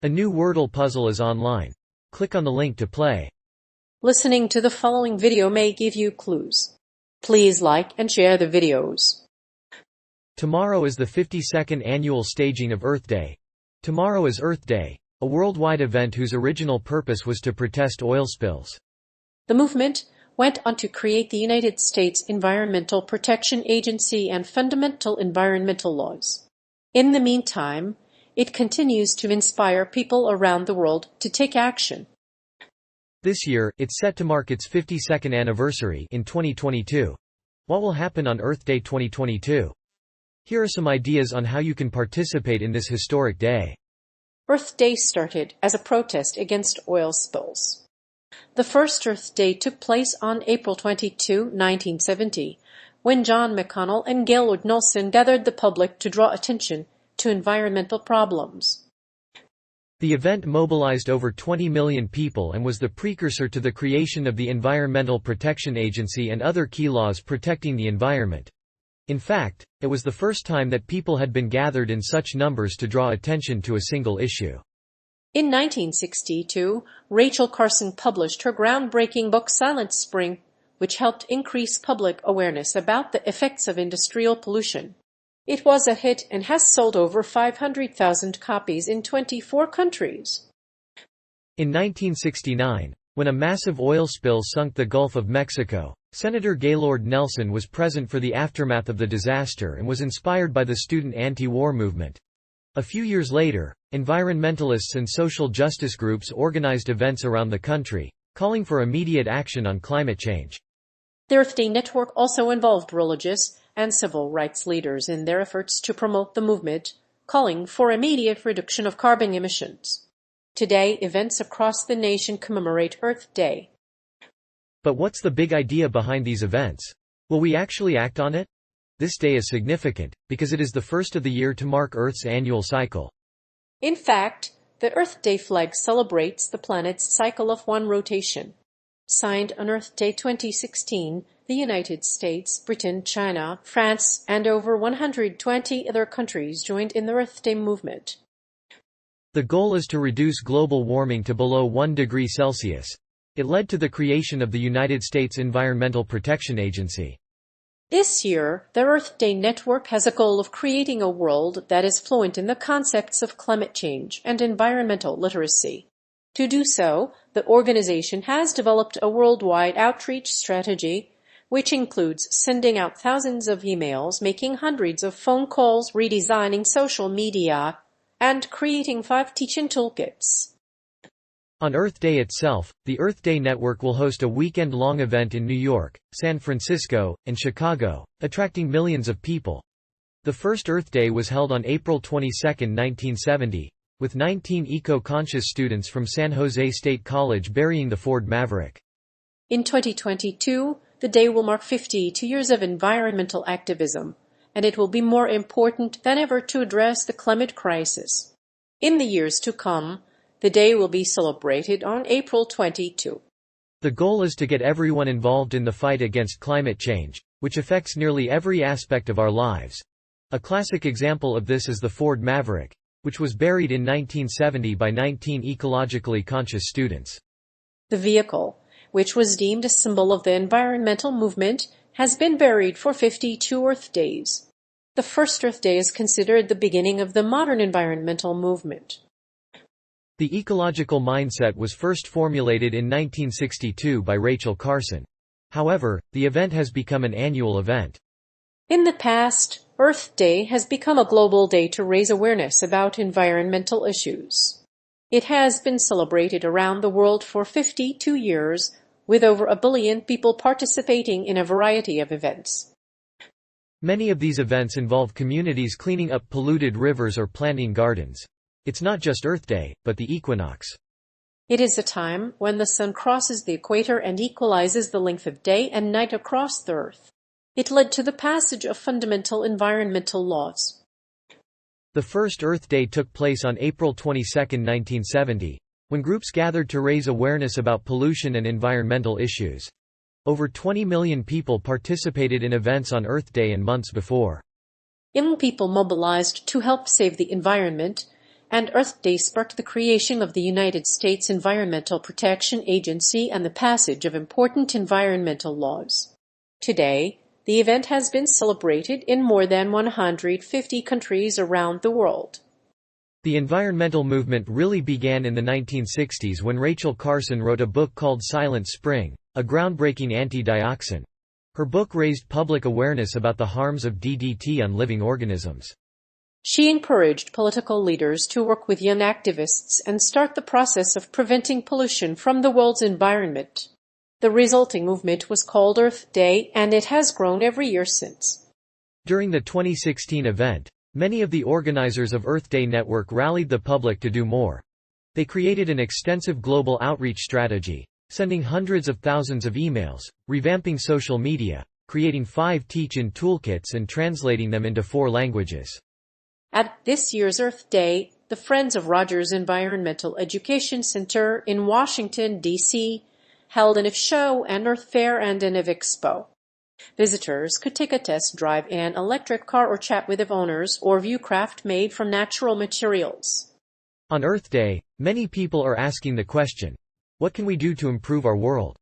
A new Wordle puzzle is online. Click on the link to play. Listening to the following video may give you clues. Please like and share the videos. Tomorrow is the 52nd annual staging of Earth Day. Tomorrow is Earth Day, a worldwide event whose original purpose was to protest oil spills. The movement went on to create the United States Environmental Protection Agency and fundamental environmental laws. In the meantime, it continues to inspire people around the world to take action. This year, it's set to mark its 52nd anniversary in 2022. What will happen on Earth Day 2022? Here are some ideas on how you can participate in this historic day. Earth Day started as a protest against oil spills. The first Earth Day took place on April 22, 1970, when John McConnell and Gaylord Nelson gathered the public to draw attention to environmental problems. The event mobilized over 20 million people and was the precursor to the creation of the Environmental Protection Agency and other key laws protecting the environment. In fact, it was the first time that people had been gathered in such numbers to draw attention to a single issue. In 1962, Rachel Carson published her groundbreaking book Silent Spring, which helped increase public awareness about the effects of industrial pollution. It was a hit and has sold over 500,000 copies in 24 countries. In 1969, when a massive oil spill sunk the Gulf of Mexico, Senator Gaylord Nelson was present for the aftermath of the disaster and was inspired by the student anti-war movement. A few years later, environmentalists and social justice groups organized events around the country, calling for immediate action on climate change. The Earth Day Network also involved religious and civil rights leaders in their efforts to promote the movement, calling for immediate reduction of carbon emissions. Today, events across the nation commemorate Earth Day. But what's the big idea behind these events? Will we actually act on it? This day is significant, because it is the first of the year to mark Earth's annual cycle. In fact, the Earth Day flag celebrates the planet's cycle of one rotation. Signed on Earth Day 2016, the United States, Britain, China, France, and over 120 other countries joined in the Earth Day movement. The goal is to reduce global warming to below 1 degree Celsius. It led to the creation of the United States Environmental Protection Agency. This year, the Earth Day Network has a goal of creating a world that is fluent in the concepts of climate change and environmental literacy. To do so, the organization has developed a worldwide outreach strategy, which includes sending out thousands of emails, making hundreds of phone calls, redesigning social media, and creating 5 teaching toolkits. On Earth Day itself, the Earth Day Network will host a weekend-long event in New York, San Francisco, and Chicago, attracting millions of people. The first Earth Day was held on April 22, 1970, with 19 eco-conscious students from San Jose State College burying the Ford Maverick. In 2022, the day will mark 52 years of environmental activism, and it will be more important than ever to address the climate crisis. In the years to come, the day will be celebrated on April 22. The goal is to get everyone involved in the fight against climate change, which affects nearly every aspect of our lives. A classic example of this is the Ford Maverick, which was buried in 1970 by 19 ecologically conscious students. The vehicle, which was deemed a symbol of the environmental movement, has been buried for 52 Earth Days. The first Earth Day is considered the beginning of the modern environmental movement. The ecological mindset was first formulated in 1962 by Rachel Carson. However, the event has become an annual event. In the past, Earth Day has become a global day to raise awareness about environmental issues. It has been celebrated around the world for 52 years, with over 1 billion people participating in a variety of events. Many of these events involve communities cleaning up polluted rivers or planting gardens. It's not just Earth Day, but the equinox. It is a time when the sun crosses the equator and equalizes the length of day and night across the Earth. It led to the passage of fundamental environmental laws. The first Earth Day took place on April 22, 1970, when groups gathered to raise awareness about pollution and environmental issues. Over 20 million people participated in events on Earth Day and months before. Young people mobilized to help save the environment, and Earth Day sparked the creation of the United States Environmental Protection Agency and the passage of important environmental laws. Today, the event has been celebrated in more than 150 countries around the world. The environmental movement really began in the 1960s when Rachel Carson wrote a book called Silent Spring, a groundbreaking anti-dioxin. Her book raised public awareness about the harms of DDT on living organisms. She encouraged political leaders to work with young activists and start the process of preventing pollution from the world's environment. The resulting movement was called Earth Day, and it has grown every year since. During the 2016 event, many of the organizers of Earth Day Network rallied the public to do more. They created an extensive global outreach strategy, sending hundreds of thousands of emails, revamping social media, creating 5 teach-in toolkits and translating them into 4 languages. At this year's Earth Day, the Friends of Rogers Environmental Education Center in Washington, D.C., held an show, an Earth Fair, and an Expo. Visitors could take a test drive in an electric car or chat with the owners or view craft made from natural materials. On Earth Day, many people are asking the question, what can we do to improve our world?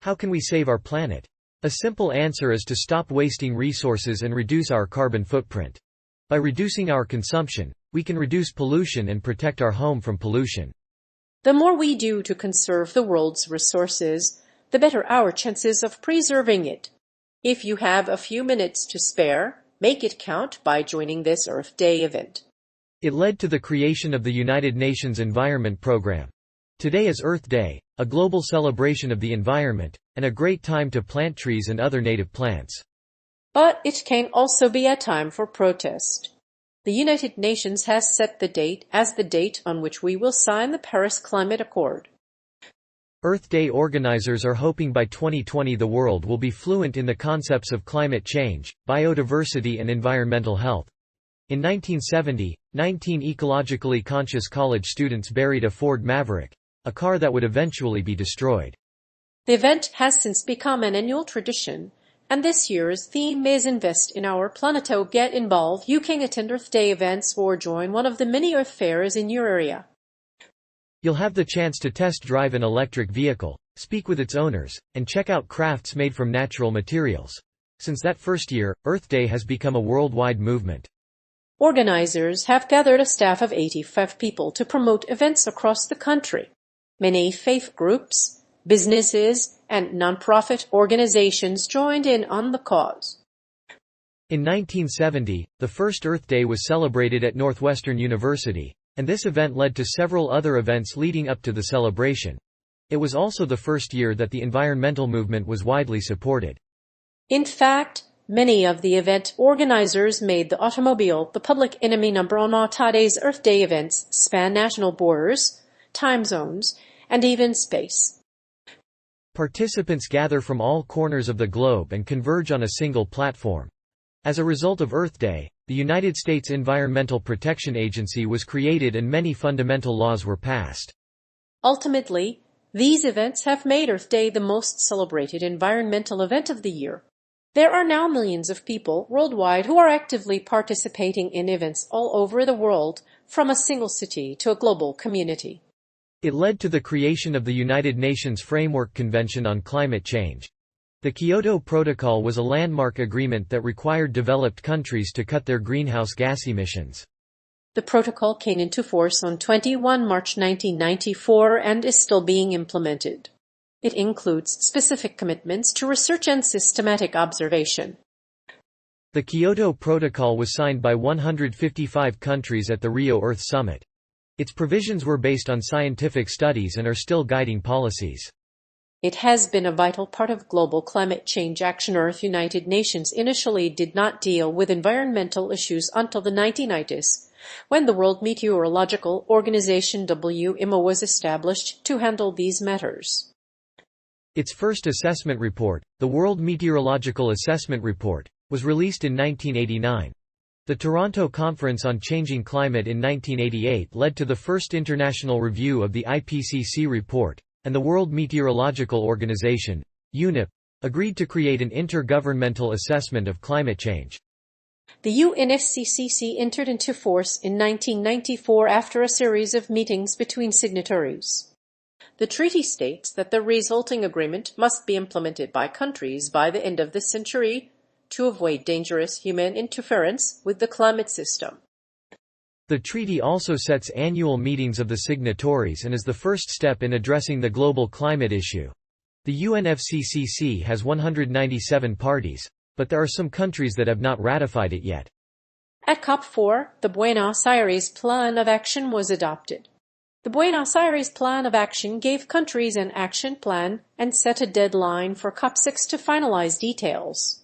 How can we save our planet? A simple answer is to stop wasting resources and reduce our carbon footprint. By reducing our consumption, we can reduce pollution and protect our home from pollution. The more we do to conserve the world's resources, the better our chances of preserving it. If you have a few minutes to spare, make it count by joining this Earth Day event. It led to the creation of the United Nations Environment Programme. Today is Earth Day, a global celebration of the environment, and a great time to plant trees and other native plants. But it can also be a time for protest. The United Nations has set the date as the date on which we will sign the Paris Climate Accord. Earth Day organizers are hoping by 2020 the world will be fluent in the concepts of climate change, biodiversity and environmental health. In 1970, 19 ecologically conscious college students buried a Ford Maverick, a car that would eventually be destroyed. The event has since become an annual tradition, and this year's theme is Invest in Our Planet. To get involved, you can attend Earth Day events or join one of the many Earth fairs in your area. You'll have the chance to test drive an electric vehicle, speak with its owners, and check out crafts made from natural materials. Since that first year, Earth Day has become a worldwide movement. Organizers have gathered a staff of 85 people to promote events across the country. Many faith groups, businesses, and nonprofit organizations joined in on the cause. In 1970, the first Earth Day was celebrated at Northwestern University, and this event led to several other events leading up to the celebration. It was also the first year that the environmental movement was widely supported. In fact, many of the event organizers made the automobile the public enemy number one. Today's Earth Day events span national borders, time zones, and even space. Participants gather from all corners of the globe and converge on a single platform. As a result of Earth Day, the United States Environmental Protection Agency was created and many fundamental laws were passed. Ultimately, these events have made Earth Day the most celebrated environmental event of the year. There are now millions of people worldwide who are actively participating in events all over the world, from a single city to a global community. It led to the creation of the United Nations Framework Convention on Climate Change. The Kyoto Protocol was a landmark agreement that required developed countries to cut their greenhouse gas emissions. The protocol came into force on 21 March 1994 and is still being implemented. It includes specific commitments to research and systematic observation. The Kyoto Protocol was signed by 155 countries at the Rio Earth Summit. Its provisions were based on scientific studies and are still guiding policies. It has been a vital part of global climate change action. Earth United Nations initially did not deal with environmental issues until the 1990s, when the World Meteorological Organization WMO was established to handle these matters. Its first assessment report, the World Meteorological Assessment Report, was released in 1989. The Toronto Conference on Changing Climate in 1988 led to the first international review of the IPCC report, and the World Meteorological Organization, UNEP, agreed to create an intergovernmental assessment of climate change. The UNFCCC entered into force in 1994 after a series of meetings between signatories. The treaty states that the resulting agreement must be implemented by countries by the end of this century to avoid dangerous human interference with the climate system. The treaty also sets annual meetings of the signatories and is the first step in addressing the global climate issue. The UNFCCC has 197 parties, but there are some countries that have not ratified it yet. At COP4, the Buenos Aires Plan of Action was adopted. The Buenos Aires Plan of Action gave countries an action plan and set a deadline for COP6 to finalize details.